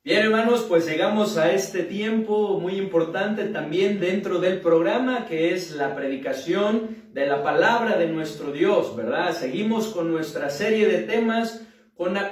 Bien, hermanos, pues llegamos a este tiempo muy importante también dentro del programa, que es la predicación de la palabra de nuestro Dios, ¿verdad? Seguimos con nuestra serie de temas,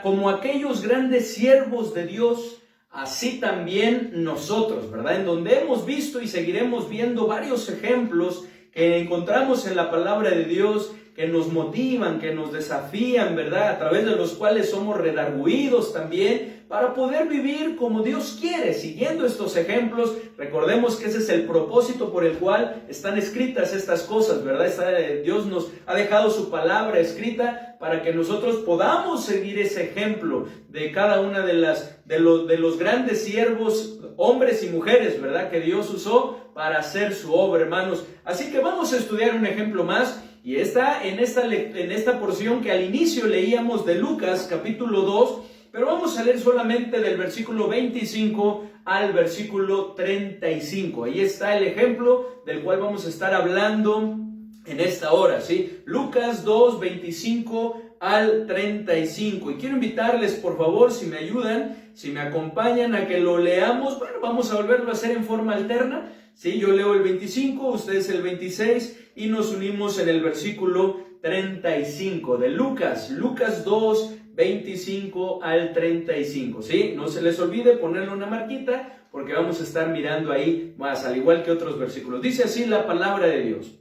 como aquellos grandes siervos de Dios, así también nosotros, ¿verdad? En donde hemos visto y seguiremos viendo varios ejemplos que encontramos en la palabra de Dios, que nos motivan, que nos desafían, ¿verdad? A través de los cuales somos redarguidos también para poder vivir como Dios quiere, siguiendo estos ejemplos. Recordemos que ese es el propósito por el cual están escritas estas cosas, ¿verdad? Dios nos ha dejado su palabra escrita para que nosotros podamos seguir ese ejemplo de cada una de los grandes siervos, hombres y mujeres, ¿verdad? Que Dios usó para hacer su obra, hermanos. Así que vamos a estudiar un ejemplo más. Y está en esta porción que al inicio leíamos de Lucas capítulo 2, pero vamos a leer solamente del versículo 25 al versículo 35. Ahí está el ejemplo del cual vamos a estar hablando en esta hora, ¿sí? Lucas 2, 25 al 35. Y quiero invitarles, por favor, si me ayudan, si me acompañan a que lo leamos. Bueno, vamos a volverlo a hacer en forma alterna. Sí, yo leo el 25, ustedes el 26 y nos unimos en el versículo 35 de Lucas 2, 25 al 35, ¿sí? No se les olvide ponerle una marquita porque vamos a estar mirando ahí más, al igual que otros versículos. Dice así la palabra de Dios.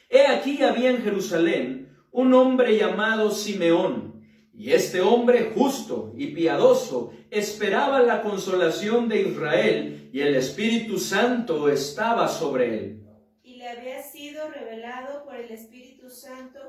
He aquí había en Jerusalén un hombre llamado Simeón, y este hombre justo y piadoso esperaba la consolación de Israel, y el Espíritu Santo estaba sobre él. Y le había sido revelado por el Espíritu Santo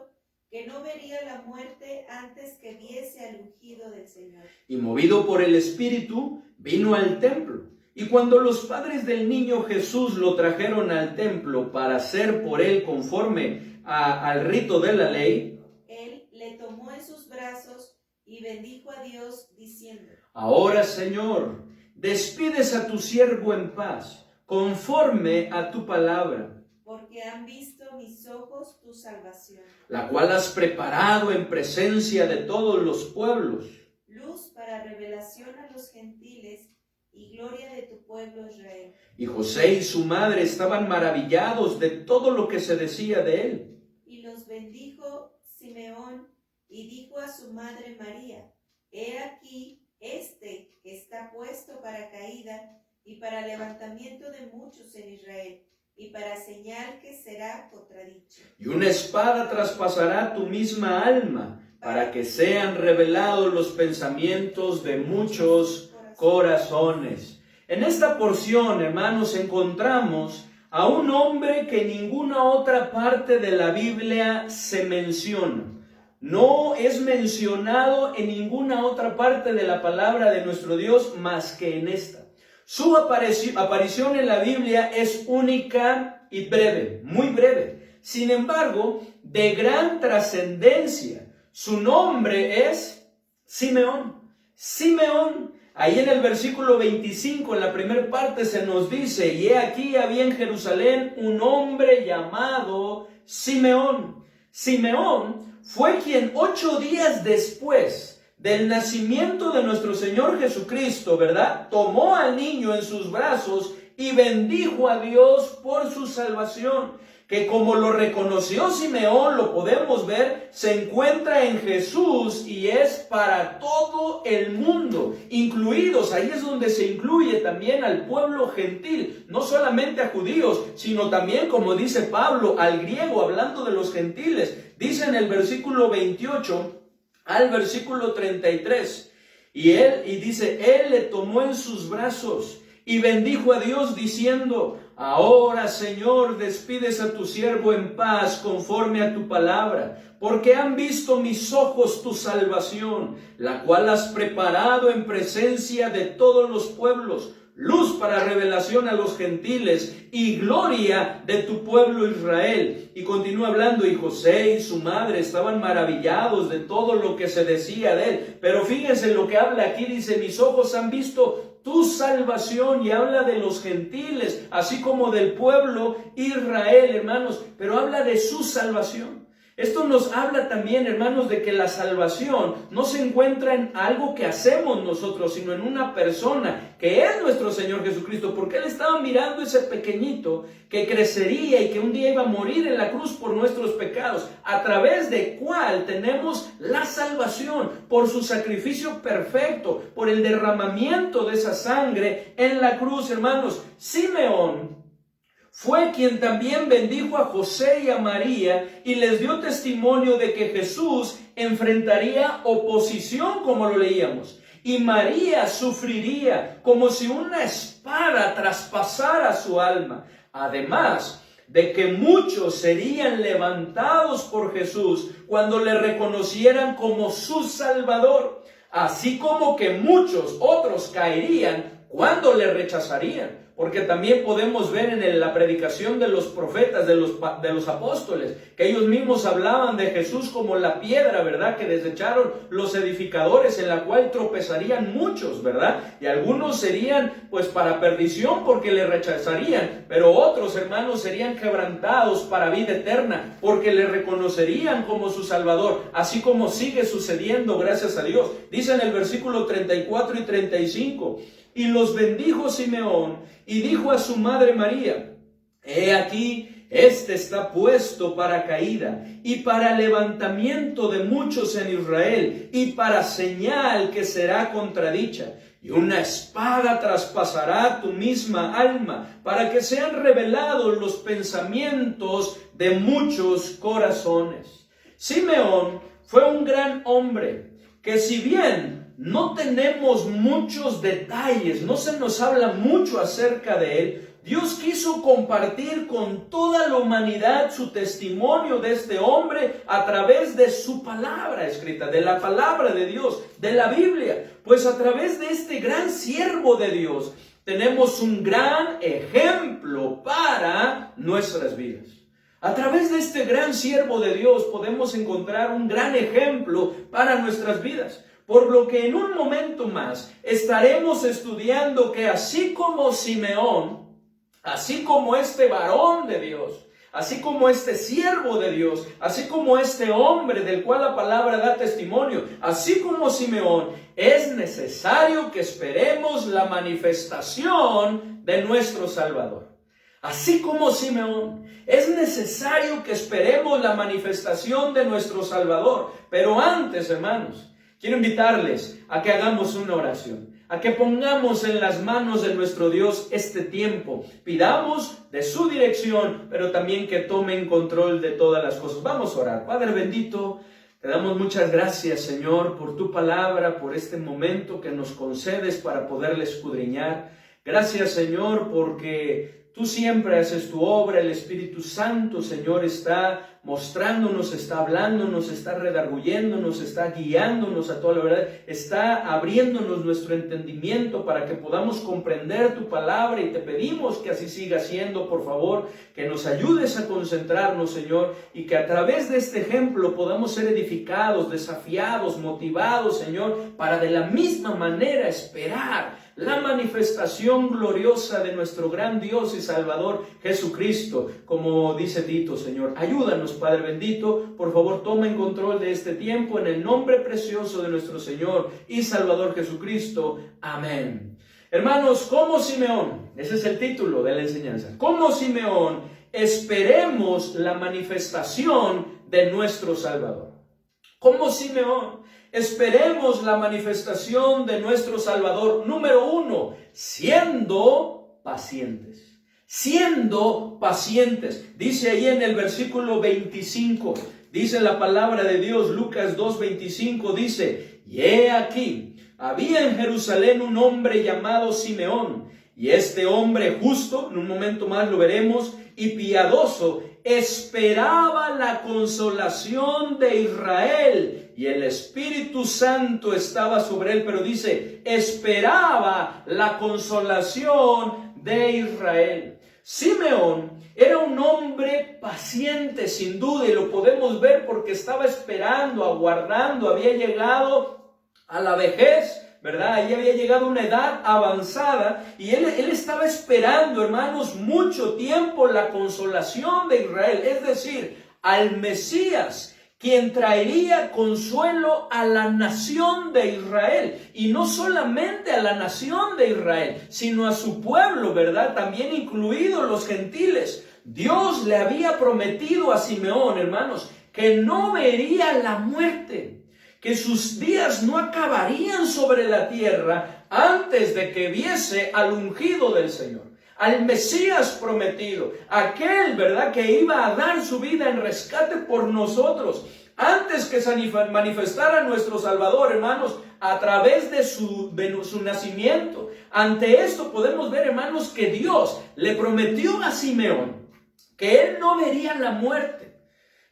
que no vería la muerte antes que viese al ungido del Señor. Y movido por el Espíritu, vino al templo. Y cuando los padres del niño Jesús lo trajeron al templo para hacer por él conforme al rito de la ley, él le tomó en sus brazos y bendijo a Dios diciendo: Ahora, Señor, despides a tu siervo en paz, conforme a tu palabra, porque han visto mis ojos tu salvación, la cual has preparado en presencia de todos los pueblos, luz para revelación a los gentiles y gloria de tu pueblo Israel. Y José y su madre estaban maravillados de todo lo que se decía de él. Y los bendijo Simeón y dijo a su madre María: He aquí este que está puesto para caída y para levantamiento de muchos en Israel, y para señal que será contradicho. Y una espada traspasará tu misma alma, para que sean revelados los pensamientos de muchos corazones. En esta porción, hermanos, encontramos a un hombre que en ninguna otra parte de la Biblia se menciona. No es mencionado en ninguna otra parte de la palabra de nuestro Dios más que en esta. Su aparición en la Biblia es única y breve, muy breve. Sin embargo, de gran trascendencia. Su nombre es Simeón. Simeón. Ahí en el versículo 25, en la primera parte, se nos dice: y he aquí había en Jerusalén un hombre llamado Simeón. Simeón fue quien 8 días después del nacimiento de nuestro Señor Jesucristo, ¿verdad?, tomó al niño en sus brazos y bendijo a Dios por su salvación, que como lo reconoció Simeón, lo podemos ver, se encuentra en Jesús y es para todo el mundo, incluidos, ahí es donde se incluye también al pueblo gentil, no solamente a judíos, sino también, como dice Pablo, al griego, hablando de los gentiles. Dice en el versículo 28 al versículo 33, y dice: él le tomó en sus brazos y bendijo a Dios diciendo: Ahora, Señor, despides a tu siervo en paz conforme a tu palabra, porque han visto mis ojos tu salvación, la cual has preparado en presencia de todos los pueblos, luz para revelación a los gentiles y gloria de tu pueblo Israel. Y continúa hablando: y José y su madre estaban maravillados de todo lo que se decía de él. Pero fíjense lo que habla aquí, dice: mis ojos han visto tu salvación, y habla de los gentiles, así como del pueblo Israel, hermanos, pero habla de su salvación. Esto nos habla también, hermanos, de que la salvación no se encuentra en algo que hacemos nosotros, sino en una persona que es nuestro Señor Jesucristo, porque Él estaba mirando ese pequeñito que crecería y que un día iba a morir en la cruz por nuestros pecados, a través de cual tenemos la salvación por su sacrificio perfecto, por el derramamiento de esa sangre en la cruz, hermanos. Simeón fue quien también bendijo a José y a María y les dio testimonio de que Jesús enfrentaría oposición, como lo leíamos, y María sufriría como si una espada traspasara su alma. Además de que muchos serían levantados por Jesús cuando le reconocieran como su Salvador, así como que muchos otros caerían cuando le rechazarían. Porque también podemos ver en la predicación de los profetas, de los apóstoles, que ellos mismos hablaban de Jesús como la piedra, ¿verdad?, que desecharon los edificadores, en la cual tropezarían muchos, ¿verdad? Y algunos serían pues para perdición porque le rechazarían, pero otros, hermanos, serían quebrantados para vida eterna porque le reconocerían como su Salvador, así como sigue sucediendo, gracias a Dios. Dice en el versículo 34 y 35, y los bendijo Simeón y dijo a su madre María: he aquí, este está puesto para caída y para levantamiento de muchos en Israel, y para señal que será contradicha. Y una espada traspasará tu misma alma, para que sean revelados los pensamientos de muchos corazones. Simeón fue un gran hombre, que si bien no tenemos muchos detalles, no se nos habla mucho acerca de él, Dios quiso compartir con toda la humanidad su testimonio de este hombre a través de su palabra escrita, de la palabra de Dios, de la Biblia. Pues a través de este gran siervo de Dios tenemos un gran ejemplo para nuestras vidas. A través de este gran siervo de Dios podemos encontrar un gran ejemplo para nuestras vidas. Por lo que en un momento más estaremos estudiando que así como Simeón, así como este varón de Dios, así como este siervo de Dios, así como este hombre del cual la palabra da testimonio, así como Simeón, es necesario que esperemos la manifestación de nuestro Salvador. Así como Simeón, es necesario que esperemos la manifestación de nuestro Salvador. Pero antes, hermanos, quiero invitarles a que hagamos una oración, a que pongamos en las manos de nuestro Dios este tiempo. Pidamos de su dirección, pero también que tome en control de todas las cosas. Vamos a orar. Padre bendito, te damos muchas gracias, Señor, por tu palabra, por este momento que nos concedes para poderla escudriñar. Gracias, Señor, porque tú siempre haces tu obra. El Espíritu Santo, Señor, está mostrándonos, está hablándonos, está redarguyéndonos, está guiándonos a toda la verdad, está abriéndonos nuestro entendimiento para que podamos comprender tu palabra, y te pedimos que así siga siendo, por favor, que nos ayudes a concentrarnos, Señor, y que a través de este ejemplo podamos ser edificados, desafiados, motivados, Señor, para de la misma manera esperar la manifestación gloriosa de nuestro gran Dios y Salvador Jesucristo, como dice Tito, Señor. Ayúdanos, Padre bendito, por favor, toma en control de este tiempo, en el nombre precioso de nuestro Señor y Salvador Jesucristo. Amén. Hermanos, como Simeón, ese es el título de la enseñanza, como Simeón, esperemos la manifestación de nuestro Salvador. Como Simeón, esperemos la manifestación de nuestro Salvador. Número 1, siendo pacientes. Siendo pacientes. Dice ahí en el versículo 25, dice la palabra de Dios, Lucas 2:25, dice: y he aquí, había en Jerusalén un hombre llamado Simeón, y este hombre justo, en un momento más lo veremos, y piadoso, esperaba la consolación de Israel, y el Espíritu Santo estaba sobre él. Pero dice, esperaba la consolación de Israel. Simeón era un hombre paciente, sin duda, y lo podemos ver porque estaba esperando, aguardando, había llegado a la vejez, ¿verdad? Ahí había llegado a una edad avanzada, y él estaba esperando, hermanos, mucho tiempo la consolación de Israel, es decir, al Mesías, quien traería consuelo a la nación de Israel. Y no solamente a la nación de Israel, sino a su pueblo, ¿verdad? También incluidos los gentiles. Dios le había prometido a Simeón, hermanos, que no vería la muerte, que sus días no acabarían sobre la tierra antes de que viese al ungido del Señor, al Mesías prometido, aquel, ¿verdad?, que iba a dar su vida en rescate por nosotros, antes que se manifestara nuestro Salvador, hermanos, a través de su nacimiento. Ante esto podemos ver, hermanos, que Dios le prometió a Simeón que él no vería la muerte.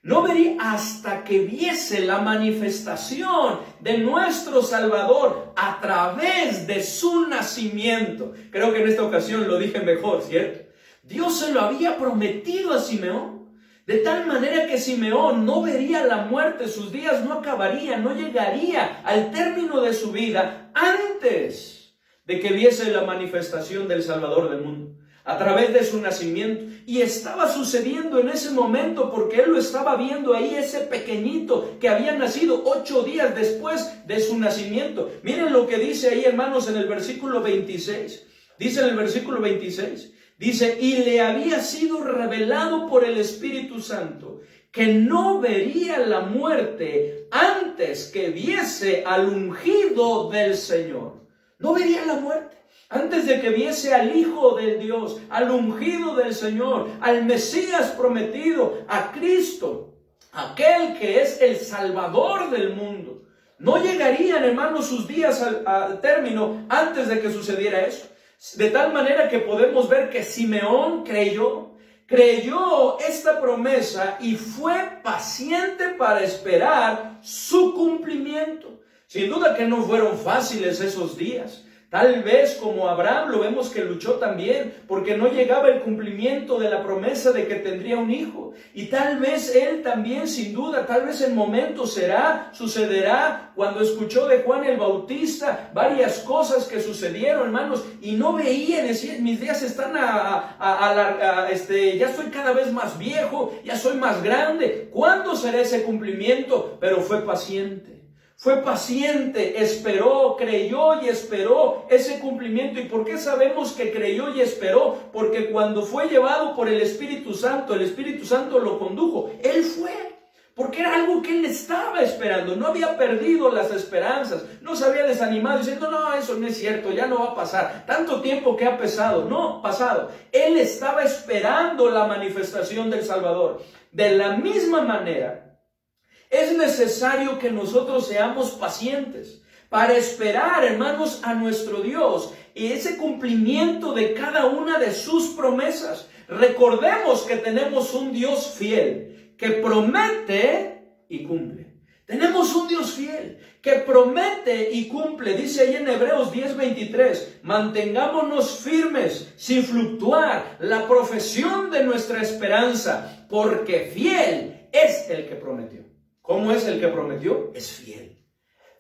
No vería hasta que viese la manifestación de nuestro Salvador a través de su nacimiento. Creo que en esta ocasión lo dije mejor, ¿cierto? Dios se lo había prometido a Simeón, de tal manera que Simeón no vería la muerte, sus días no acabarían, no llegaría al término de su vida antes de que viese la manifestación del Salvador del mundo, a través de su nacimiento. Y estaba sucediendo en ese momento porque él lo estaba viendo ahí, ese pequeñito que había nacido 8 días después de su nacimiento. Miren lo que dice ahí, hermanos, en el versículo 26. Dice en el versículo 26, dice, y le había sido revelado por el Espíritu Santo que no vería la muerte antes que viese al ungido del Señor. No vería la muerte antes de que viese al Hijo de Dios, al ungido del Señor, al Mesías prometido, a Cristo, aquel que es el Salvador del mundo. No llegarían, hermanos, sus días al término antes de que sucediera eso. De tal manera que podemos ver que Simeón creyó esta promesa y fue paciente para esperar su cumplimiento. Sin duda que no fueron fáciles esos días. Tal vez como Abraham lo vemos que luchó también porque no llegaba el cumplimiento de la promesa de que tendría un hijo. Y tal vez él también, sin duda, tal vez en momentos sucederá cuando escuchó de Juan el Bautista varias cosas que sucedieron, hermanos, y no veía, decía, mis días están ya estoy cada vez más viejo, ya soy más grande. ¿Cuándo será ese cumplimiento? Pero fue paciente. Fue paciente, esperó, creyó y esperó ese cumplimiento. ¿Y por qué sabemos que creyó y esperó? Porque cuando fue llevado por el Espíritu Santo lo condujo. Él fue, porque era algo que él estaba esperando. No había perdido las esperanzas, no se había desanimado diciendo, no, eso no es cierto, ya no va a pasar. Tanto tiempo que ha pasado. Él estaba esperando la manifestación del Salvador. De la misma manera, es necesario que nosotros seamos pacientes para esperar, hermanos, a nuestro Dios y ese cumplimiento de cada una de sus promesas. Recordemos que tenemos un Dios fiel que promete y cumple. Tenemos un Dios fiel que promete y cumple. Dice ahí en Hebreos 10:23, mantengámonos firmes sin fluctuar la profesión de nuestra esperanza, porque fiel es el que prometió. ¿Cómo es el que prometió? Es fiel.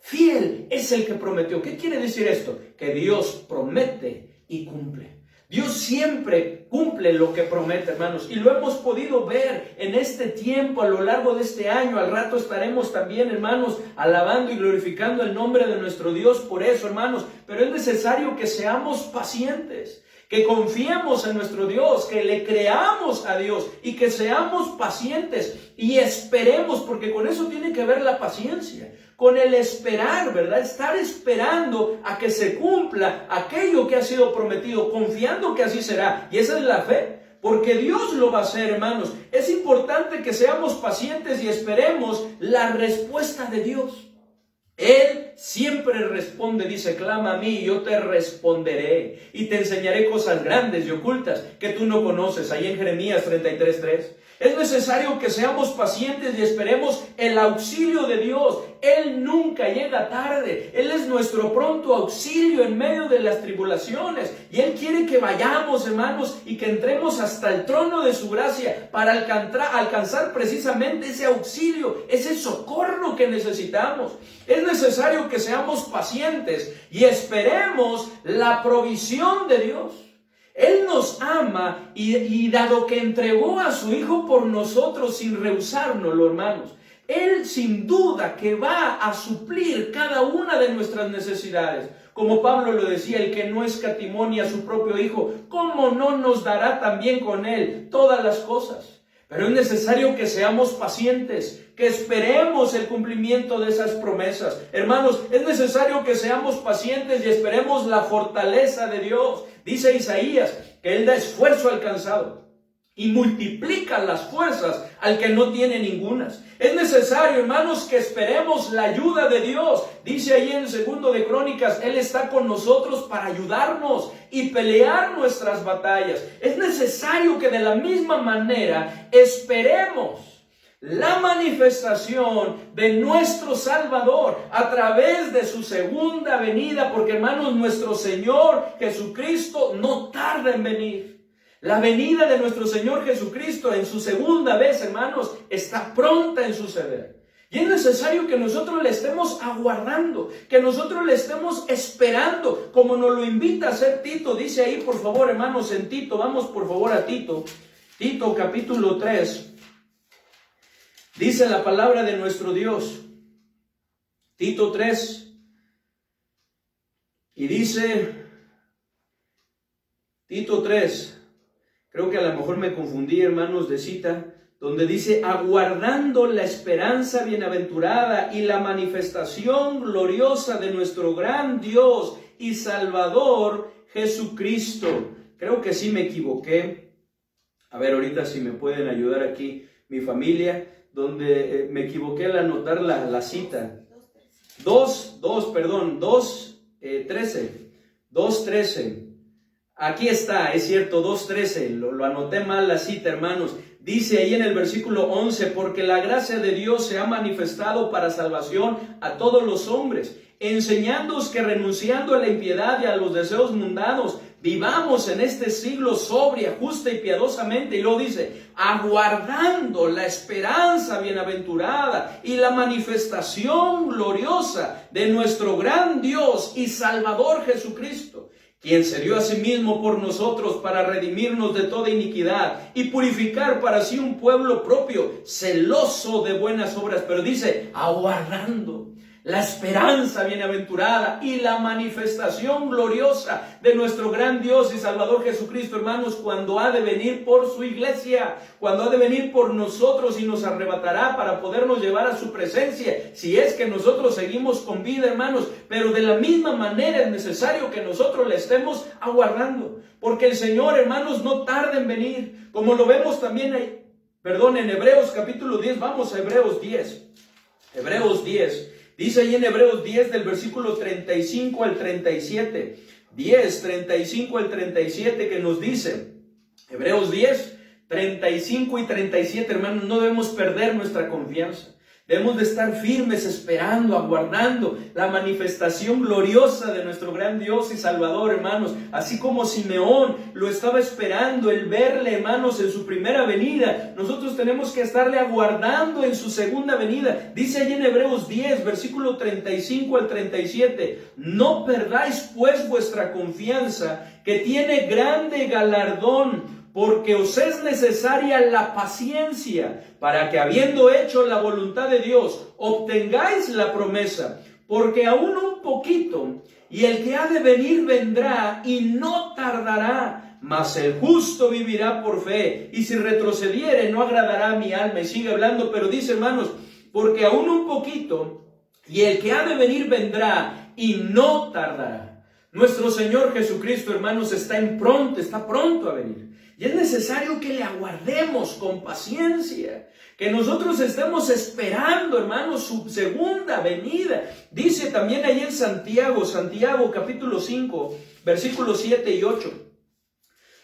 Fiel es el que prometió. ¿Qué quiere decir esto? Que Dios promete y cumple. Dios siempre cumple lo que promete, hermanos. Y lo hemos podido ver en este tiempo, a lo largo de este año. Al rato estaremos también, hermanos, alabando y glorificando el nombre de nuestro Dios por eso, hermanos. Pero es necesario que seamos pacientes, que confiemos en nuestro Dios, que le creamos a Dios y que seamos pacientes y esperemos, porque con eso tiene que ver la paciencia, con el esperar, ¿verdad? Estar esperando a que se cumpla aquello que ha sido prometido, confiando que así será. Y esa es la fe, porque Dios lo va a hacer, hermanos. Es importante que seamos pacientes y esperemos la respuesta de Dios. Él siempre responde, dice, clama a mí y yo te responderé y te enseñaré cosas grandes y ocultas que tú no conoces. Ahí en Jeremías 33:3. Es necesario que seamos pacientes y esperemos el auxilio de Dios. Él nunca llega tarde. Él es nuestro pronto auxilio en medio de las tribulaciones. Y Él quiere que vayamos, hermanos, y que entremos hasta el trono de su gracia para alcanzar precisamente ese auxilio, ese socorro que necesitamos. Es necesario que seamos pacientes y esperemos la provisión de Dios. Él nos ama y dado que entregó a su Hijo por nosotros sin rehusárnoslo, hermanos, Él sin duda que va a suplir cada una de nuestras necesidades. Como Pablo lo decía, el que no escatimó ni a su propio Hijo, ¿cómo no nos dará también con Él todas las cosas? Pero es necesario que seamos pacientes, que esperemos el cumplimiento de esas promesas. Hermanos, es necesario que seamos pacientes y esperemos la fortaleza de Dios. Dice Isaías que Él da esfuerzo al cansado y multiplica las fuerzas al que no tiene ningunas. Es necesario, hermanos, que esperemos la ayuda de Dios. Dice ahí en el 2 de Crónicas, Él está con nosotros para ayudarnos y pelear nuestras batallas. Es necesario que de la misma manera esperemos la manifestación de nuestro Salvador a través de su segunda venida, porque, hermanos, nuestro Señor Jesucristo no tarda en venir. La venida de nuestro Señor Jesucristo en su segunda vez, hermanos, está pronta en suceder. Y es necesario que nosotros le estemos aguardando, que nosotros le estemos esperando, como nos lo invita a hacer Tito. Dice ahí, por favor, hermanos, en Tito, vamos por favor a Tito. Tito capítulo 3. Dice la palabra de nuestro Dios. Tito 3. Y dice, Tito 3. Creo que a lo mejor me confundí, hermanos, de cita, donde dice, aguardando la esperanza bienaventurada y la manifestación gloriosa de nuestro gran Dios y Salvador Jesucristo. Creo que sí me equivoqué. A ver, ahorita si me pueden ayudar aquí, mi familia, donde me equivoqué al anotar la cita. 2:13. Aquí está, es cierto, 2:13, lo anoté mal la cita, hermanos. Dice ahí en el versículo 11, porque la gracia de Dios se ha manifestado para salvación a todos los hombres, enseñándoos que renunciando a la impiedad y a los deseos mundanos, vivamos en este siglo sobria, justa y piadosamente. Y luego dice, aguardando la esperanza bienaventurada y la manifestación gloriosa de nuestro gran Dios y Salvador Jesucristo, quien se dio a sí mismo por nosotros para redimirnos de toda iniquidad y purificar para sí un pueblo propio, celoso de buenas obras. Pero dice, aguardando la esperanza bienaventurada y la manifestación gloriosa de nuestro gran Dios y Salvador Jesucristo, hermanos, cuando ha de venir por su iglesia, cuando ha de venir por nosotros y nos arrebatará para podernos llevar a su presencia, si es que nosotros seguimos con vida, hermanos. Pero de la misma manera es necesario que nosotros le estemos aguardando, porque el Señor, hermanos, no tarda en venir, como lo vemos también en Hebreos capítulo 10, vamos a Hebreos 10, Hebreos 10. Dice ahí en Hebreos 10 del versículo 35 al 37, 10, 35 al 37, que nos dice, Hebreos 10, 35 y 37, hermanos, no debemos perder nuestra confianza. Debemos de estar firmes, esperando, aguardando la manifestación gloriosa de nuestro gran Dios y Salvador, hermanos. Así como Simeón lo estaba esperando, el verle, hermanos, en su primera venida, nosotros tenemos que estarle aguardando en su segunda venida. Dice allí en Hebreos 10, versículo 35 al 37, no perdáis pues vuestra confianza, que tiene grande galardón, porque os es necesaria la paciencia, para que habiendo hecho la voluntad de Dios, obtengáis la promesa. Porque aún un poquito, y el que ha de venir vendrá, y no tardará. Mas el justo vivirá por fe, y si retrocediere no agradará a mi alma. Y sigue hablando, pero dice, hermanos, porque aún un poquito, y el que ha de venir vendrá, y no tardará. Nuestro Señor Jesucristo, hermanos, está pronto a venir. Y es necesario que le aguardemos con paciencia, que nosotros estemos esperando, hermanos, su segunda venida. Dice también ahí en Santiago capítulo 5, versículos 7 y 8.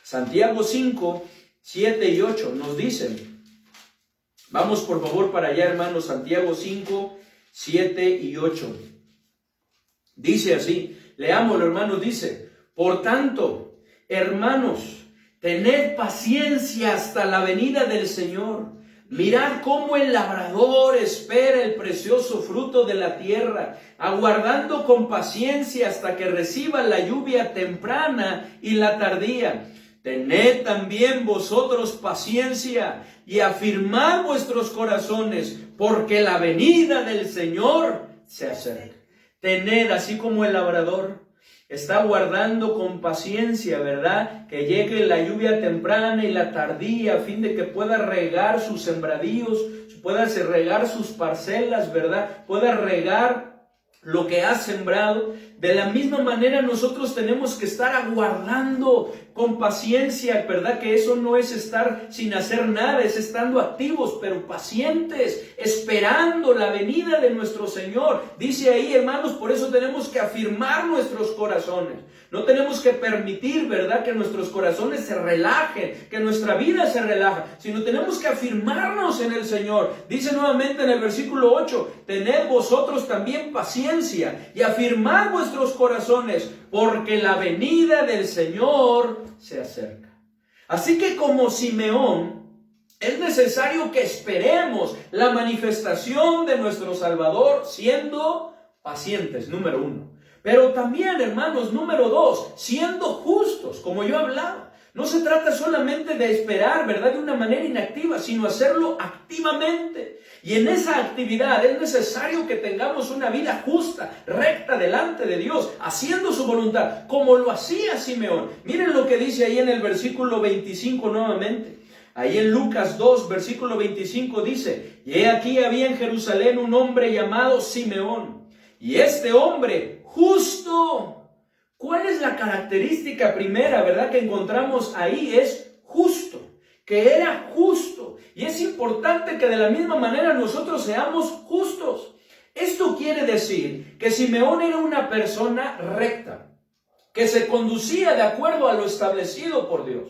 Santiago 5, 7 y 8 nos dicen. Vamos por favor para allá, hermanos, Santiago 5, 7 y 8. Dice así, leámoslo, hermanos, dice, por tanto, hermanos, tened paciencia hasta la venida del Señor. Mirad cómo el labrador espera el precioso fruto de la tierra, aguardando con paciencia hasta que reciba la lluvia temprana y la tardía. tened también vosotros paciencia y afirmad vuestros corazones, porque la venida del Señor se acerca. Tened, así como el labrador está guardando con paciencia, ¿verdad?, que llegue la lluvia temprana y la tardía, a fin de que pueda regar sus sembradíos, pueda regar sus parcelas, ¿verdad?, pueda regar lo que ha sembrado. De la misma manera nosotros tenemos que estar aguardando con paciencia, ¿verdad? Que eso no es estar sin hacer nada, es estando activos, pero pacientes, esperando la venida de nuestro Señor. Dice ahí, hermanos, por eso tenemos que afirmar nuestros corazones. No tenemos que permitir, ¿verdad?, que nuestros corazones se relajen, que nuestra vida se relaje, sino tenemos que afirmarnos en el Señor. Dice nuevamente en el versículo 8, tened vosotros también paciencia y afirmad vuestros corazones, porque la venida del Señor se acerca. Así que como Simeón, es necesario que esperemos la manifestación de nuestro Salvador siendo pacientes, número 1. Pero también, hermanos, número 2, siendo justos, como yo hablaba. No se trata solamente de esperar, ¿verdad?, de una manera inactiva, sino hacerlo activamente. Y en esa actividad es necesario que tengamos una vida justa, recta delante de Dios, haciendo su voluntad, como lo hacía Simeón. Miren lo que dice ahí en el versículo 25 nuevamente. Ahí en Lucas 2, versículo 25 dice, y he aquí había en Jerusalén un hombre llamado Simeón, y este hombre justo. ¿Cuál es la característica primera, verdad, que encontramos ahí? Es justo, que era justo. Y es importante que de la misma manera nosotros seamos justos. Esto quiere decir que Simeón era una persona recta, que se conducía de acuerdo a lo establecido por Dios.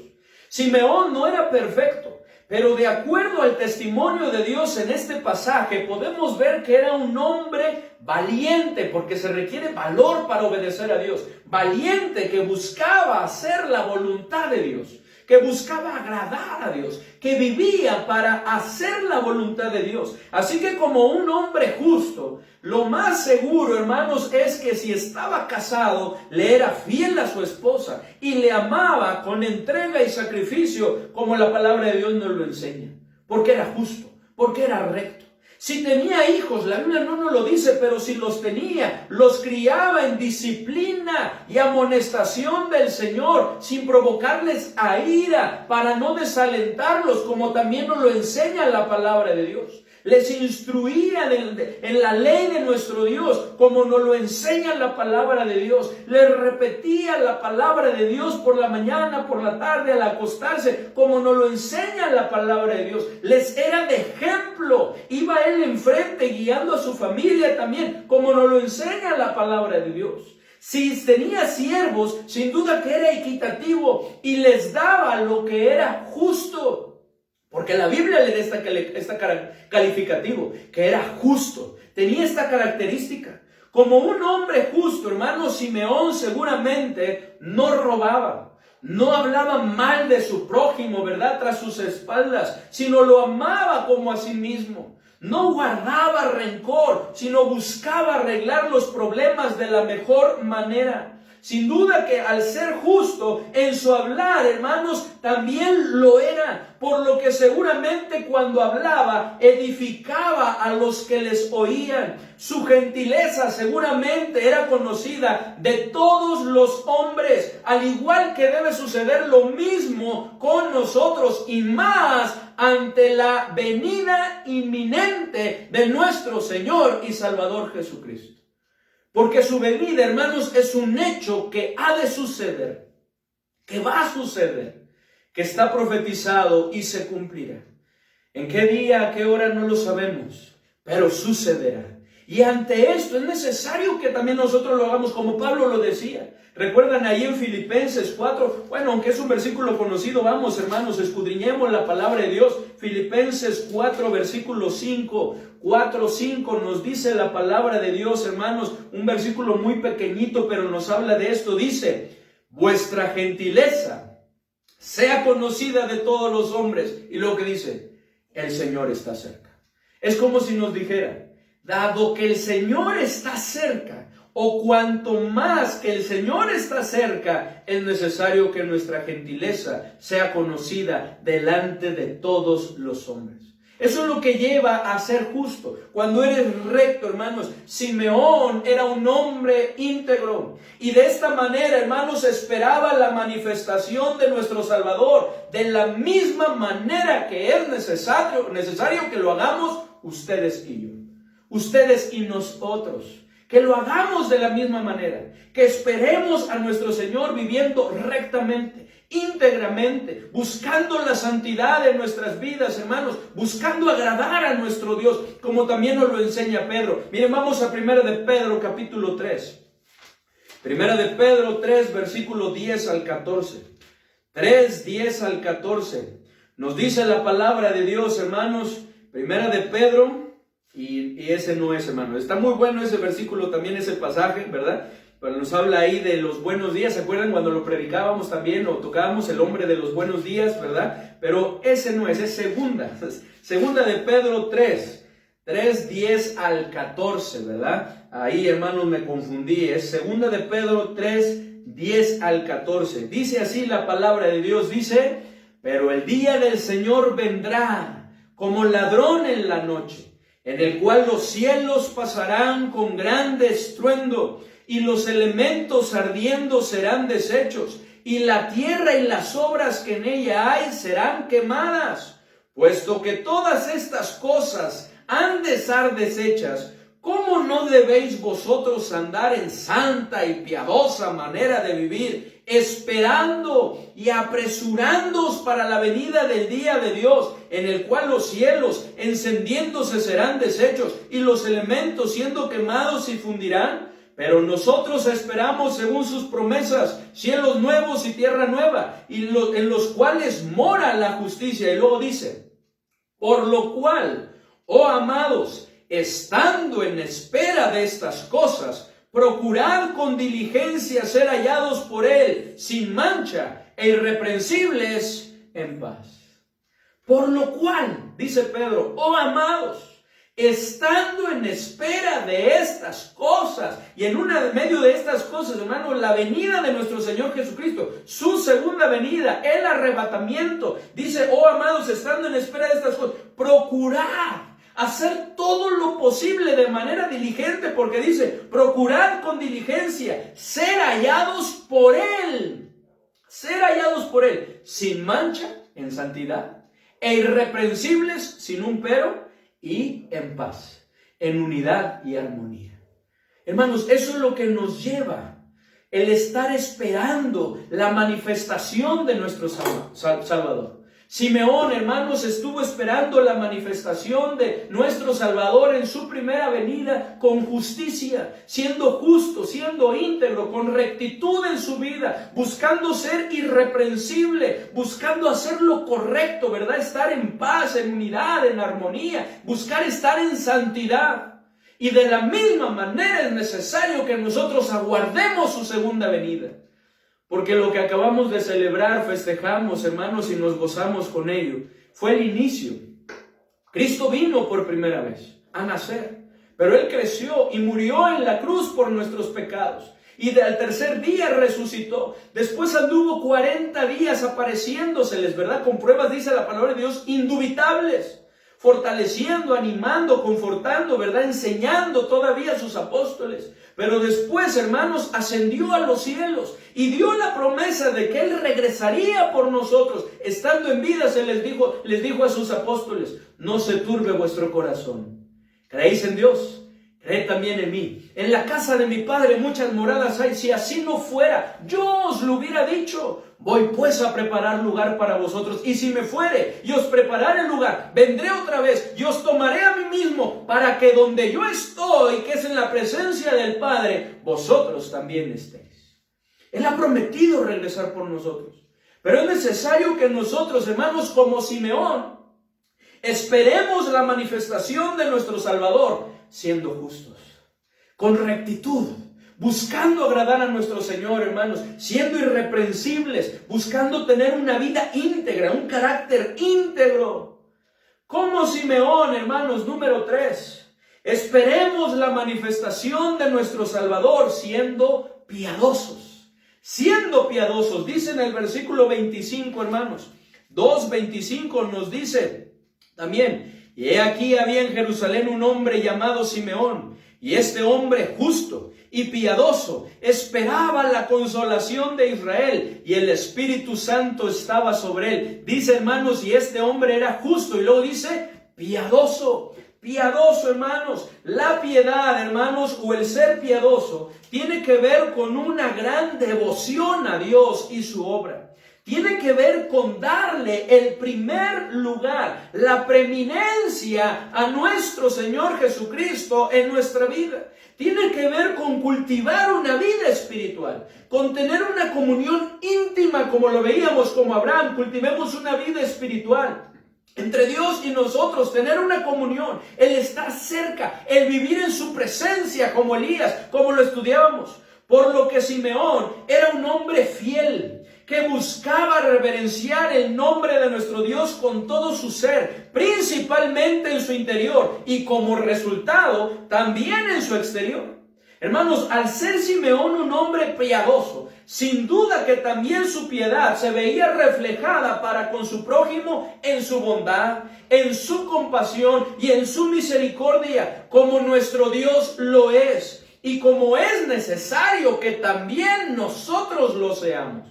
Simeón no era perfecto, pero de acuerdo al testimonio de Dios en este pasaje, podemos ver que era un hombre valiente, porque se requiere valor para obedecer a Dios. Valiente, que buscaba hacer la voluntad de Dios, que buscaba agradar a Dios, que vivía para hacer la voluntad de Dios. Así que como un hombre justo, lo más seguro, hermanos, es que si estaba casado, le era fiel a su esposa y le amaba con entrega y sacrificio, como la palabra de Dios nos lo enseña. Porque era justo, porque era recto. Si tenía hijos, la Biblia no nos lo dice, pero si los tenía, los criaba en disciplina y amonestación del Señor, sin provocarles a ira, para no desalentarlos, como también nos lo enseña la palabra de Dios. Les instruía en la ley de nuestro Dios, como nos lo enseña la palabra de Dios. Les repetía la palabra de Dios por la mañana, por la tarde, al acostarse, como nos lo enseña la palabra de Dios. Les era de ejemplo. Iba él enfrente guiando a su familia también, como nos lo enseña la palabra de Dios. Si tenía siervos, sin duda que era equitativo y les daba lo que era justo. Porque la Biblia le da esta calificativo, que era justo. Tenía esta característica. Como un hombre justo, hermano, Simeón seguramente no robaba. No hablaba mal de su prójimo, ¿verdad?, tras sus espaldas, sino lo amaba como a sí mismo. No guardaba rencor, sino buscaba arreglar los problemas de la mejor manera. Sin duda que al ser justo en su hablar, hermanos, también lo era, por lo que seguramente cuando hablaba edificaba a los que les oían. Su gentileza seguramente era conocida de todos los hombres, al igual que debe suceder lo mismo con nosotros y más ante la venida inminente de nuestro Señor y Salvador Jesucristo. Porque su venida, hermanos, es un hecho que ha de suceder, que va a suceder, que está profetizado y se cumplirá. ¿En qué día, a qué hora? No lo sabemos, pero sucederá. Y ante esto es necesario que también nosotros lo hagamos como Pablo lo decía. ¿Recuerdan ahí en Filipenses 4? Bueno, aunque es un versículo conocido, vamos, hermanos, escudriñemos la palabra de Dios. Filipenses 4, versículo 5. 4:5 nos dice la palabra de Dios, hermanos, un versículo muy pequeñito, pero nos habla de esto. Dice, vuestra gentileza sea conocida de todos los hombres. Y lo que dice, el Señor está cerca. Es como si nos dijera, dado que el Señor está cerca, o cuanto más que el Señor está cerca, es necesario que nuestra gentileza sea conocida delante de todos los hombres. Eso es lo que lleva a ser justo. Cuando eres recto, hermanos, Simeón era un hombre íntegro. Y de esta manera, hermanos, esperaba la manifestación de nuestro Salvador. De la misma manera que es necesario que lo hagamos ustedes y yo. Ustedes y nosotros. Que lo hagamos de la misma manera. Que esperemos a nuestro Señor viviendo rectamente, íntegramente, buscando la santidad de nuestras vidas, hermanos, buscando agradar a nuestro Dios, como también nos lo enseña Pedro. Miren, vamos a 1 de Pedro, capítulo 3. 1 de Pedro 3, versículo 10 al 14. 3, 10 al 14. Nos dice la palabra de Dios, hermanos, 1 de Pedro, y ese no es, hermano. Está muy bueno ese versículo, también ese pasaje, ¿verdad? Pero nos habla ahí de los buenos días. ¿Se acuerdan cuando lo predicábamos también o tocábamos el hombre de los buenos días, verdad? Pero ese no es, es segunda. Segunda de Pedro 3, 10 al 14, ¿verdad? Ahí, hermanos, me confundí. Es segunda de Pedro 3, 10 al 14. Dice así la palabra de Dios, dice: pero el día del Señor vendrá como ladrón en la noche, en el cual los cielos pasarán con grande estruendo, y los elementos ardiendo serán deshechos, y la tierra y las obras que en ella hay serán quemadas. Puesto que todas estas cosas han de ser deshechas, ¿cómo no debéis vosotros andar en santa y piadosa manera de vivir, esperando y apresurándoos para la venida del día de Dios, en el cual los cielos encendiéndose serán deshechos, y los elementos siendo quemados se fundirán? Pero nosotros esperamos, según sus promesas, cielos nuevos y tierra nueva, en los cuales mora la justicia. Y luego dice: por lo cual, oh amados, estando en espera de estas cosas, procurad con diligencia ser hallados por Él, sin mancha e irreprensibles en paz. Por lo cual, dice Pedro, oh amados, estando en espera de estas cosas, y en medio de estas cosas, hermanos, la venida de nuestro Señor Jesucristo, su segunda venida, el arrebatamiento. Dice, oh amados, estando en espera de estas cosas, procurad hacer todo lo posible de manera diligente, porque dice, procurad con diligencia ser hallados por Él, sin mancha, en santidad, e irreprensibles, sin un pero, y en paz, en unidad y armonía. Hermanos, eso es lo que nos lleva el estar esperando la manifestación de nuestro Salvador. Simeón, hermanos, estuvo esperando la manifestación de nuestro Salvador en su primera venida con justicia, siendo justo, siendo íntegro, con rectitud en su vida, buscando ser irreprensible, buscando hacer lo correcto, ¿verdad? Estar en paz, en unidad, en armonía, buscar estar en santidad. Y de la misma manera es necesario que nosotros aguardemos su segunda venida. Porque lo que acabamos de celebrar, festejamos, hermanos, y nos gozamos con ello, fue el inicio. Cristo vino por primera vez a nacer, pero Él creció y murió en la cruz por nuestros pecados. Y al tercer día resucitó. Después anduvo 40 días apareciéndoseles, ¿verdad? Con pruebas, dice la palabra de Dios, indubitables. Fortaleciendo, animando, confortando, ¿verdad? Enseñando todavía a sus apóstoles. Pero después, hermanos, ascendió a los cielos y dio la promesa de que Él regresaría por nosotros. Estando en vida, les dijo a sus apóstoles: no se turbe vuestro corazón. ¿Creéis en Dios? Creed también en mí. En la casa de mi Padre muchas moradas hay. Si así no fuera, yo os lo hubiera dicho. Voy pues a preparar lugar para vosotros. Y si me fuere y os prepararé lugar, vendré otra vez y os tomaré a mí mismo, para que donde yo estoy, que es en la presencia del Padre, vosotros también estéis. Él ha prometido regresar por nosotros. Pero es necesario que nosotros, hermanos, como Simeón, esperemos la manifestación de nuestro Salvador, siendo justos, con rectitud, buscando agradar a nuestro Señor, hermanos, siendo irreprensibles, buscando tener una vida íntegra, un carácter íntegro. Como Simeón, hermanos, número 3, Esperemos la manifestación de nuestro Salvador siendo piadosos. Siendo piadosos, dice en el versículo 25, hermanos. 2:25 nos dice también: y he aquí había en Jerusalén un hombre llamado Simeón, y este hombre justo y piadoso esperaba la consolación de Israel, y el Espíritu Santo estaba sobre él. Dice, hermanos, y este hombre era justo, y luego dice piadoso. Piadoso, hermanos. La piedad, hermanos, o el ser piadoso, tiene que ver con una gran devoción a Dios y su obra. Tiene que ver con darle el primer lugar, la preeminencia a nuestro Señor Jesucristo en nuestra vida. Tiene que ver con cultivar una vida espiritual, con tener una comunión íntima, como lo veíamos como Abraham. Cultivemos una vida espiritual entre Dios y nosotros, tener una comunión, el estar cerca, el vivir en su presencia como Elías, como lo estudiábamos. Por lo que Simeón era un hombre fiel, que buscaba reverenciar el nombre de nuestro Dios con todo su ser, principalmente en su interior y como resultado también en su exterior. Hermanos, al ser Simeón un hombre piadoso, sin duda que también su piedad se veía reflejada para con su prójimo en su bondad, en su compasión y en su misericordia, como nuestro Dios lo es, y como es necesario que también nosotros lo seamos.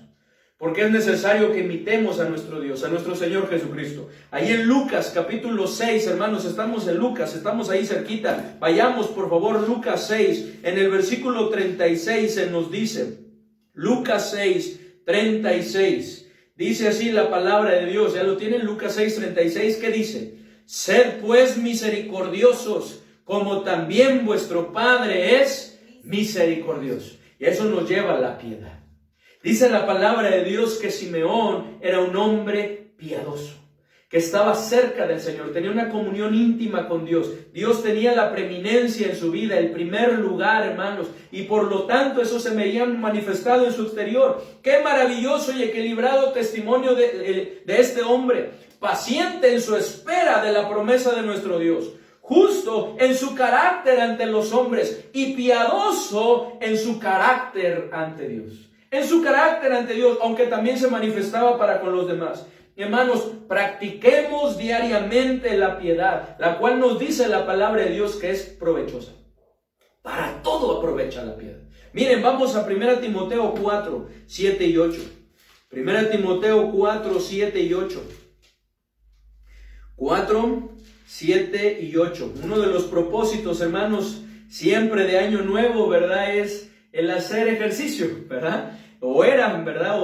Porque es necesario que imitemos a nuestro Dios, a nuestro Señor Jesucristo. Ahí en Lucas capítulo 6, hermanos, estamos en Lucas, estamos ahí cerquita. Vayamos por favor, Lucas 6, en el versículo 36 se nos dice, Lucas 6, 36. Dice así la palabra de Dios, ya lo tienen, Lucas 6, 36, ¿qué dice? Sed pues misericordiosos, como también vuestro Padre es misericordioso. Y eso nos lleva a la piedad. Dice la palabra de Dios que Simeón era un hombre piadoso, que estaba cerca del Señor, tenía una comunión íntima con Dios. Dios tenía la preeminencia en su vida, el primer lugar, hermanos, y por lo tanto eso se veía manifestado en su exterior. Qué maravilloso y equilibrado testimonio de este hombre, paciente en su espera de la promesa de nuestro Dios, justo en su carácter ante los hombres y piadoso en su carácter ante Dios. En su carácter ante Dios, aunque también se manifestaba para con los demás. Hermanos, practiquemos diariamente la piedad, la cual nos dice la palabra de Dios que es provechosa. Para todo aprovecha la piedad. Miren, vamos a 1 Timoteo 4, 7 y 8. 1 Timoteo 4, 7 y 8. 4, 7 y 8. Uno de los propósitos, hermanos, siempre de Año Nuevo, ¿verdad? Es el hacer ejercicio, ¿verdad? O eran, ¿verdad?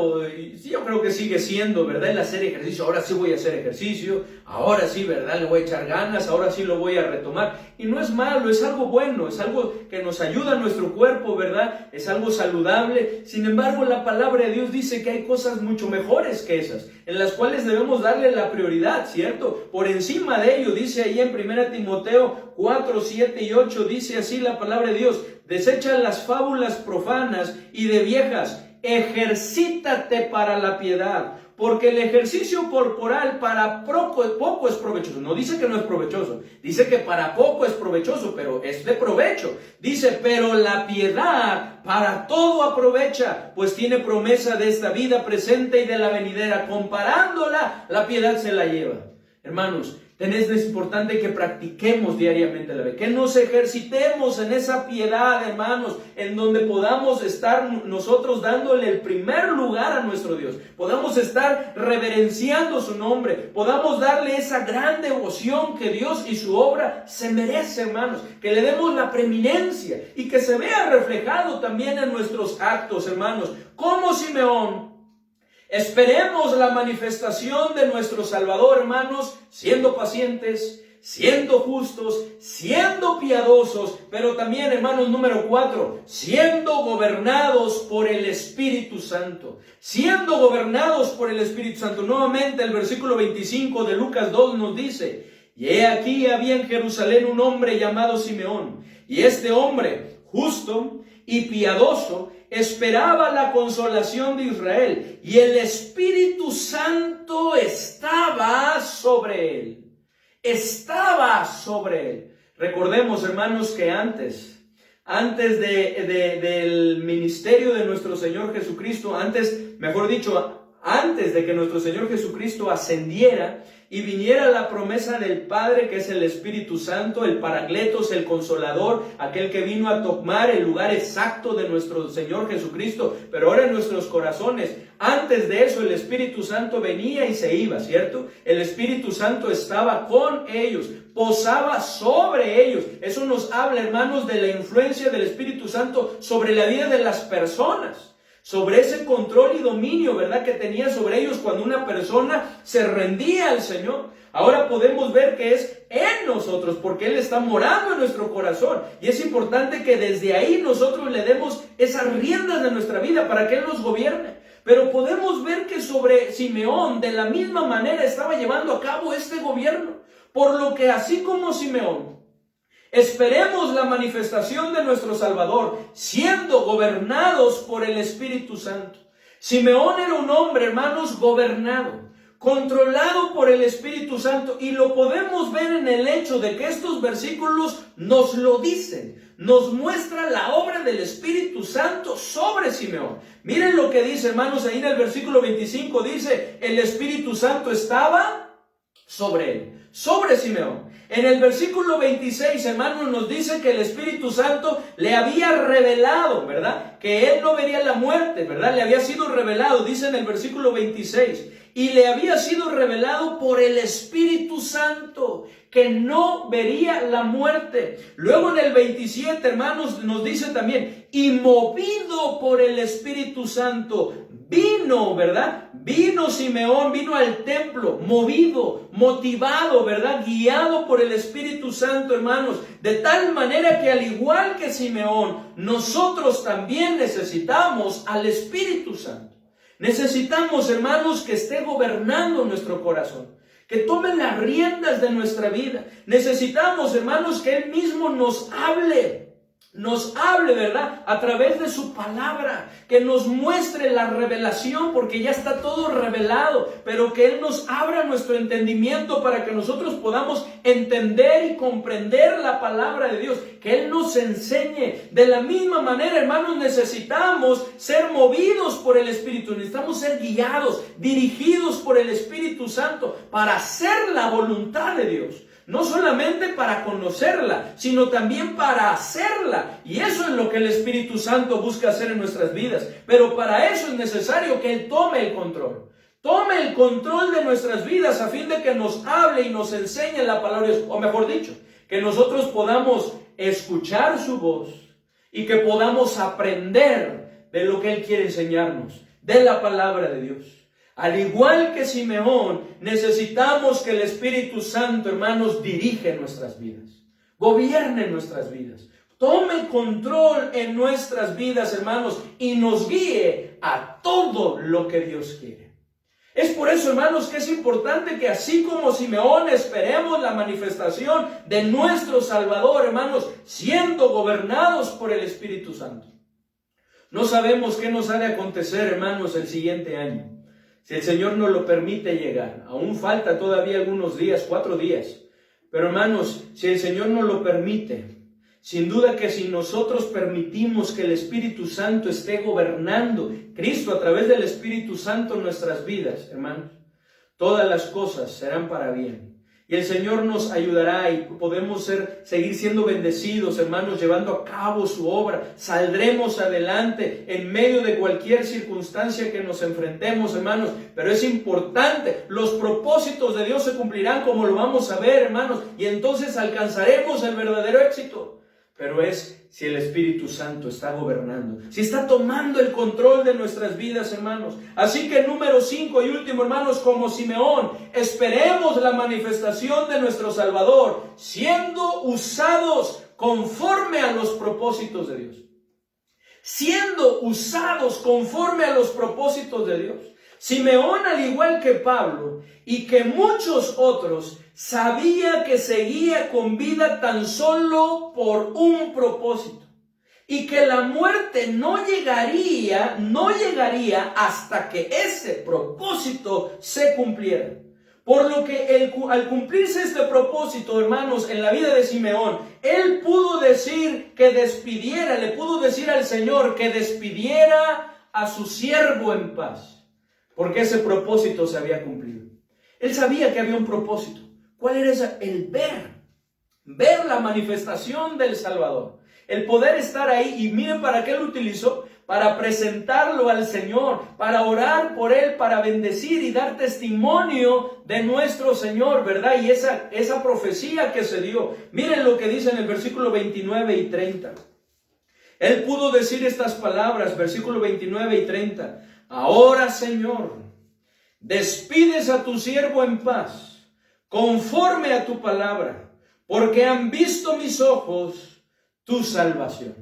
Sí, yo creo que sigue siendo, ¿verdad? El hacer ejercicio. Ahora sí voy a hacer ejercicio. Ahora sí, ¿verdad? Le voy a echar ganas. Ahora sí lo voy a retomar. Y no es malo, es algo bueno. Es algo que nos ayuda a nuestro cuerpo, ¿verdad? Es algo saludable. Sin embargo, la palabra de Dios dice que hay cosas mucho mejores que esas, en las cuales debemos darle la prioridad, ¿cierto? Por encima de ello, dice ahí en 1 Timoteo 4, 7 y 8, dice así la palabra de Dios: desecha las fábulas profanas y de viejas, ejercítate para la piedad, porque el ejercicio corporal para poco es provechoso. No dice que no es provechoso, dice que para poco es provechoso, pero es de provecho. Dice, pero la piedad para todo aprovecha, pues tiene promesa de esta vida presente y de la venidera. Comparándola, la piedad se la lleva. Hermanos, es importante que practiquemos diariamente la fe, que nos ejercitemos en esa piedad, hermanos, en donde podamos estar nosotros dándole el primer lugar a nuestro Dios, podamos estar reverenciando su nombre, podamos darle esa gran devoción que Dios y su obra se merece, hermanos, que le demos la preeminencia y que se vea reflejado también en nuestros actos, hermanos, como Simeón. Esperemos la manifestación de nuestro Salvador, hermanos, siendo pacientes, siendo justos, siendo piadosos, pero también, hermanos, número 4, siendo gobernados por el Espíritu Santo. Siendo gobernados por el Espíritu Santo. Nuevamente el versículo 25 de Lucas 2 nos dice: y he aquí había en Jerusalén un hombre llamado Simeón, y este hombre, justo y piadoso, esperaba la consolación de Israel, y el Espíritu Santo estaba sobre él. Estaba sobre él. Recordemos, hermanos, que antes del ministerio de nuestro Señor Jesucristo, antes de que nuestro Señor Jesucristo ascendiera y viniera la promesa del Padre, que es el Espíritu Santo, el Paracletos, el Consolador, aquel que vino a tomar el lugar exacto de nuestro Señor Jesucristo, pero ahora en nuestros corazones. Antes de eso el Espíritu Santo venía y se iba, ¿cierto? El Espíritu Santo estaba con ellos, posaba sobre ellos. Eso nos habla, hermanos, de la influencia del Espíritu Santo sobre la vida de las personas, sobre ese control y dominio, ¿verdad?, que tenía sobre ellos cuando una persona se rendía al Señor. Ahora podemos ver que es en nosotros, porque Él está morando en nuestro corazón. Y es importante que desde ahí nosotros le demos esas riendas de nuestra vida para que Él nos gobierne. Pero podemos ver que sobre Simeón, de la misma manera, estaba llevando a cabo este gobierno. Por lo que así como Simeón, esperemos la manifestación de nuestro Salvador, siendo gobernados por el Espíritu Santo. Simeón era un hombre, hermanos, gobernado, controlado por el Espíritu Santo, y lo podemos ver en el hecho de que estos versículos nos lo dicen, nos muestra la obra del Espíritu Santo sobre Simeón. Miren lo que dice, hermanos, ahí en el versículo 25 dice, el Espíritu Santo estaba sobre él, sobre Simeón. En el versículo 26, hermanos, nos dice que el Espíritu Santo le había revelado, ¿verdad?, que él no vería la muerte, ¿verdad? Le había sido revelado, dice en el versículo 26, y le había sido revelado por el Espíritu Santo que no vería la muerte. Luego en el 27, hermanos, nos dice también, y movido por el Espíritu Santo, vino, ¿verdad? Vino Simeón, vino al templo, movido, motivado, ¿verdad? Guiado por el Espíritu Santo, hermanos. De tal manera que al igual que Simeón, nosotros también necesitamos al Espíritu Santo. Necesitamos, hermanos, que esté gobernando nuestro corazón, que tome las riendas de nuestra vida. Necesitamos, hermanos, que Él mismo nos hable, ¿verdad?, a través de su palabra, que nos muestre la revelación, porque ya está todo revelado, pero que Él nos abra nuestro entendimiento para que nosotros podamos entender y comprender la palabra de Dios, que Él nos enseñe. De la misma manera, hermanos, necesitamos ser movidos por el Espíritu, necesitamos ser guiados, dirigidos por el Espíritu Santo para hacer la voluntad de Dios. No solamente para conocerla, sino también para hacerla. Y eso es lo que el Espíritu Santo busca hacer en nuestras vidas. Pero para eso es necesario que Él tome el control. Tome el control de nuestras vidas a fin de que nos hable y nos enseñe la palabra de Dios. O mejor dicho, que nosotros podamos escuchar su voz y que podamos aprender de lo que Él quiere enseñarnos, de la palabra de Dios. Al igual que Simeón, necesitamos que el Espíritu Santo, hermanos, dirija nuestras vidas, gobierne nuestras vidas, tome control en nuestras vidas, hermanos, y nos guíe a todo lo que Dios quiere. Es por eso, hermanos, que es importante que así como Simeón esperemos la manifestación de nuestro Salvador, hermanos, siendo gobernados por el Espíritu Santo. No sabemos qué nos ha de acontecer, hermanos, el siguiente año. Si el Señor nos lo permite llegar, aún falta todavía algunos días, 4 días. Pero hermanos, si el Señor nos lo permite, sin duda que si nosotros permitimos que el Espíritu Santo esté gobernando, Cristo a través del Espíritu Santo en nuestras vidas, hermanos, todas las cosas serán para bien. Y el Señor nos ayudará y podemos seguir siendo bendecidos, hermanos, llevando a cabo su obra. Saldremos adelante en medio de cualquier circunstancia que nos enfrentemos, hermanos. Pero es importante, los propósitos de Dios se cumplirán como lo vamos a ver, hermanos. Y entonces alcanzaremos el verdadero éxito. Pero es si el Espíritu Santo está gobernando, si está tomando el control de nuestras vidas, hermanos. Así que número 5 y último, hermanos, como Simeón, esperemos la manifestación de nuestro Salvador, siendo usados conforme a los propósitos de Dios. Siendo usados conforme a los propósitos de Dios. Simeón, al igual que Pablo y que muchos otros, sabía que seguía con vida tan solo por un propósito y que la muerte no llegaría hasta que ese propósito se cumpliera. Por lo que al cumplirse este propósito, hermanos, en la vida de Simeón, él pudo decir que despidiera, le pudo decir al Señor que despidiera a su siervo en paz, porque ese propósito se había cumplido. Él sabía que había un propósito. ¿Cuál era ese? El ver la manifestación del Salvador, el poder estar ahí. Y miren para qué lo utilizó: para presentarlo al Señor, para orar por él, para bendecir y dar testimonio de nuestro Señor, ¿verdad? Y esa profecía que se dio. Miren lo que dice en el versículo 29 y 30. Él pudo decir estas palabras, versículo 29 y 30. Ahora, Señor, despides a tu siervo en paz, conforme a tu palabra, porque han visto mis ojos tu salvación.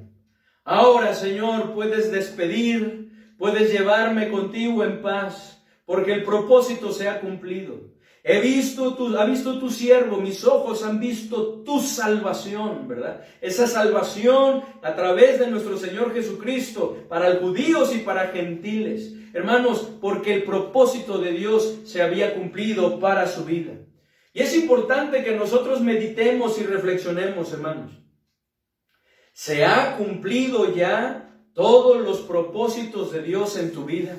Ahora, Señor, puedes despedir, puedes llevarme contigo en paz, porque el propósito se ha cumplido. Ha visto tu siervo, mis ojos han visto tu salvación, ¿verdad? Esa salvación a través de nuestro Señor Jesucristo, para judíos y para gentiles. Hermanos, porque el propósito de Dios se había cumplido para su vida. Y es importante que nosotros meditemos y reflexionemos, hermanos. ¿Se ha cumplido ya todos los propósitos de Dios en tu vida?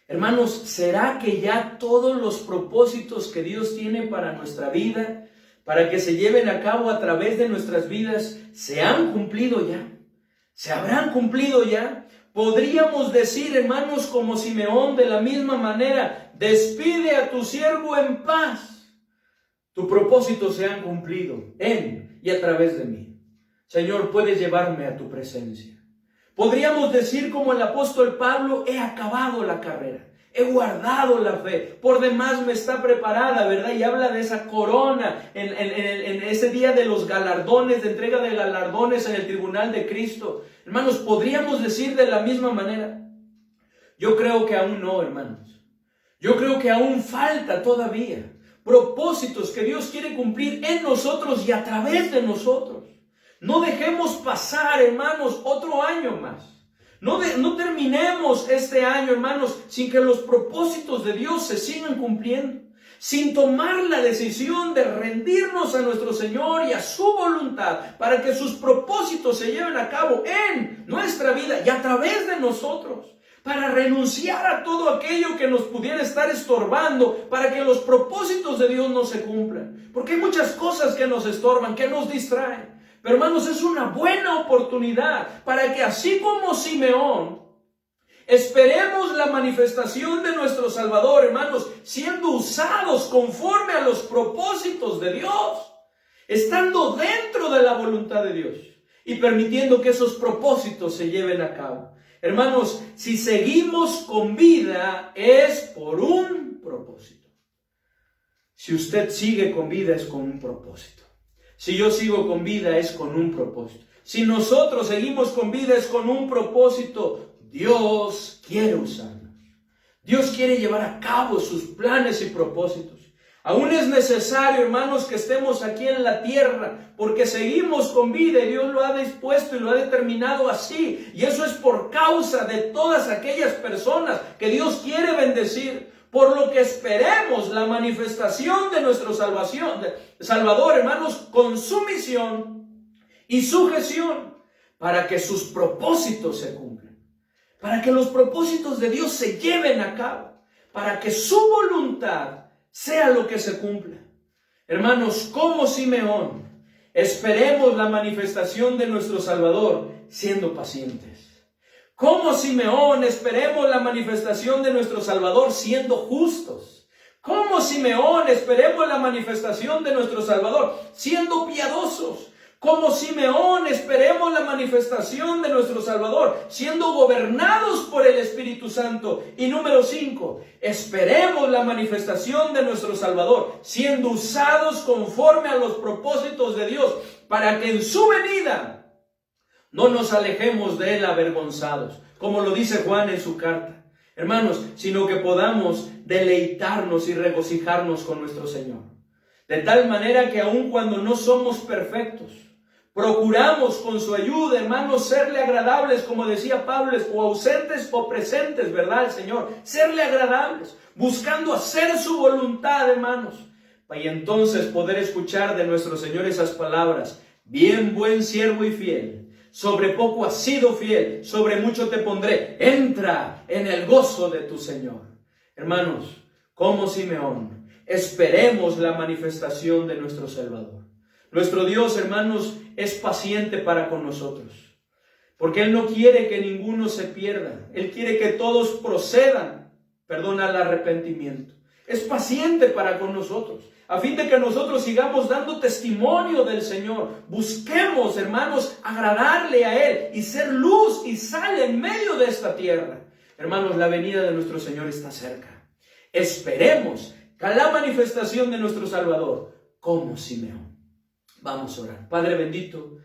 Hermanos, ¿será que ya todos los propósitos que Dios tiene para nuestra vida, para que se lleven a cabo a través de nuestras vidas, se han cumplido ya? ¿Se habrán cumplido ya? Podríamos decir, hermanos, como Simeón, de la misma manera: despide a tu siervo en paz. Tu propósito se han cumplido en y a través de mí. Señor, puedes llevarme a tu presencia. Podríamos decir como el apóstol Pablo: he acabado la carrera, he guardado la fe, por demás me está preparada, ¿verdad? Y habla de esa corona en ese día de los galardones, de entrega de galardones en el tribunal de Cristo. Hermanos, podríamos decir de la misma manera. Yo creo que aún no, hermanos. Yo creo que aún falta todavía propósitos que Dios quiere cumplir en nosotros y a través de nosotros. No dejemos pasar, hermanos, otro año más. No terminemos este año, hermanos, sin que los propósitos de Dios se sigan cumpliendo. Sin tomar la decisión de rendirnos a nuestro Señor y a su voluntad para que sus propósitos se lleven a cabo en nuestra vida y a través de nosotros. Para renunciar a todo aquello que nos pudiera estar estorbando, para que los propósitos de Dios no se cumplan. Porque hay muchas cosas que nos estorban, que nos distraen. Pero hermanos, es una buena oportunidad para que, así como Simeón, esperemos la manifestación de nuestro Salvador, hermanos, siendo usados conforme a los propósitos de Dios, estando dentro de la voluntad de Dios y permitiendo que esos propósitos se lleven a cabo. Hermanos, si seguimos con vida es por un propósito. Si usted sigue con vida es con un propósito. Si yo sigo con vida es con un propósito. Si nosotros seguimos con vida es con un propósito. Dios quiere usarnos. Dios quiere llevar a cabo sus planes y propósitos. Aún es necesario, hermanos, que estemos aquí en la tierra, porque seguimos con vida y Dios lo ha dispuesto y lo ha determinado así. Y eso es por causa de todas aquellas personas que Dios quiere bendecir. Por lo que esperemos la manifestación de nuestro Salvador, hermanos, con sumisión y sujeción, para que sus propósitos se cumplan, para que los propósitos de Dios se lleven a cabo, para que su voluntad sea lo que se cumpla. Hermanos, como Simeón, esperemos la manifestación de nuestro Salvador siendo pacientes. Como Simeón, esperemos la manifestación de nuestro Salvador siendo justos. Como Simeón, esperemos la manifestación de nuestro Salvador siendo piadosos. Como Simeón, esperemos la manifestación de nuestro Salvador siendo gobernados por el Espíritu Santo. Y número 5, esperemos la manifestación de nuestro Salvador siendo usados conforme a los propósitos de Dios, para que en su venida no nos alejemos de él avergonzados, como lo dice Juan en su carta, hermanos, sino que podamos deleitarnos y regocijarnos con nuestro Señor. De tal manera que aun cuando no somos perfectos, Procuramos con su ayuda, hermanos, serle agradables, como decía Pablo, o ausentes o presentes, ¿verdad, Señor? Serle agradables, buscando hacer su voluntad, hermanos. Y entonces poder escuchar de nuestro Señor esas palabras: bien, buen siervo y fiel, sobre poco has sido fiel, sobre mucho te pondré, entra en el gozo de tu Señor. Hermanos, como Simeón, esperemos la manifestación de nuestro Salvador. Nuestro Dios, hermanos, es paciente para con nosotros, porque Él no quiere que ninguno se pierda. Él quiere que todos procedan, al arrepentimiento. Es paciente para con nosotros, a fin de que nosotros sigamos dando testimonio del Señor. Busquemos, hermanos, agradarle a Él y ser luz y sal en medio de esta tierra. Hermanos, la venida de nuestro Señor está cerca. Esperemos a la manifestación de nuestro Salvador, como Simeón. Vamos a orar. Padre bendito,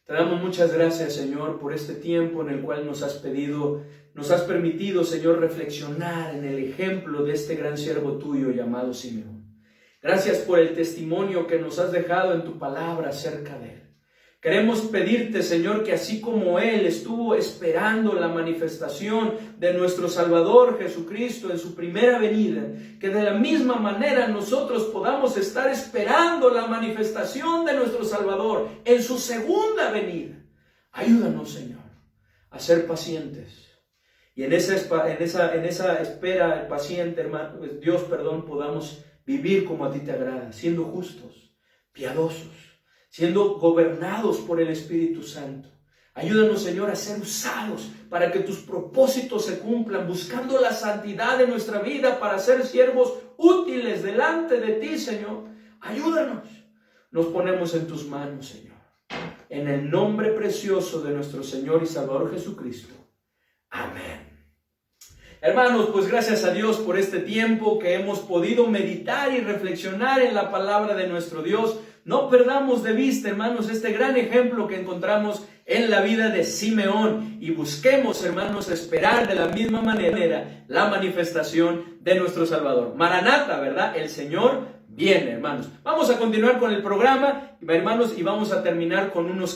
te damos muchas gracias, Señor, por este tiempo en el cual nos has permitido, Señor, reflexionar en el ejemplo de este gran siervo tuyo llamado Simeón. Gracias por el testimonio que nos has dejado en tu palabra acerca de él. Queremos pedirte, Señor, que así como él estuvo esperando la manifestación de nuestro Salvador Jesucristo en su primera venida, que de la misma manera nosotros podamos estar esperando la manifestación de nuestro Salvador en su segunda venida. Ayúdanos, Señor, a ser pacientes. Y en esa espera paciente, hermano, Dios, podamos vivir como a ti te agrada, siendo justos, piadosos, siendo gobernados por el Espíritu Santo. Ayúdanos, Señor, a ser usados para que tus propósitos se cumplan, buscando la santidad de nuestra vida para ser siervos útiles delante de ti, Señor. Ayúdanos. Nos ponemos en tus manos, Señor. En el nombre precioso de nuestro Señor y Salvador Jesucristo. Amén. Hermanos, pues gracias a Dios por este tiempo que hemos podido meditar y reflexionar en la palabra de nuestro Dios. No perdamos de vista, hermanos, este gran ejemplo que encontramos en la vida de Simeón y busquemos, hermanos, esperar de la misma manera la manifestación de nuestro Salvador. Maranata, ¿verdad? El Señor viene, hermanos. Vamos a continuar con el programa, hermanos, y vamos a terminar con unos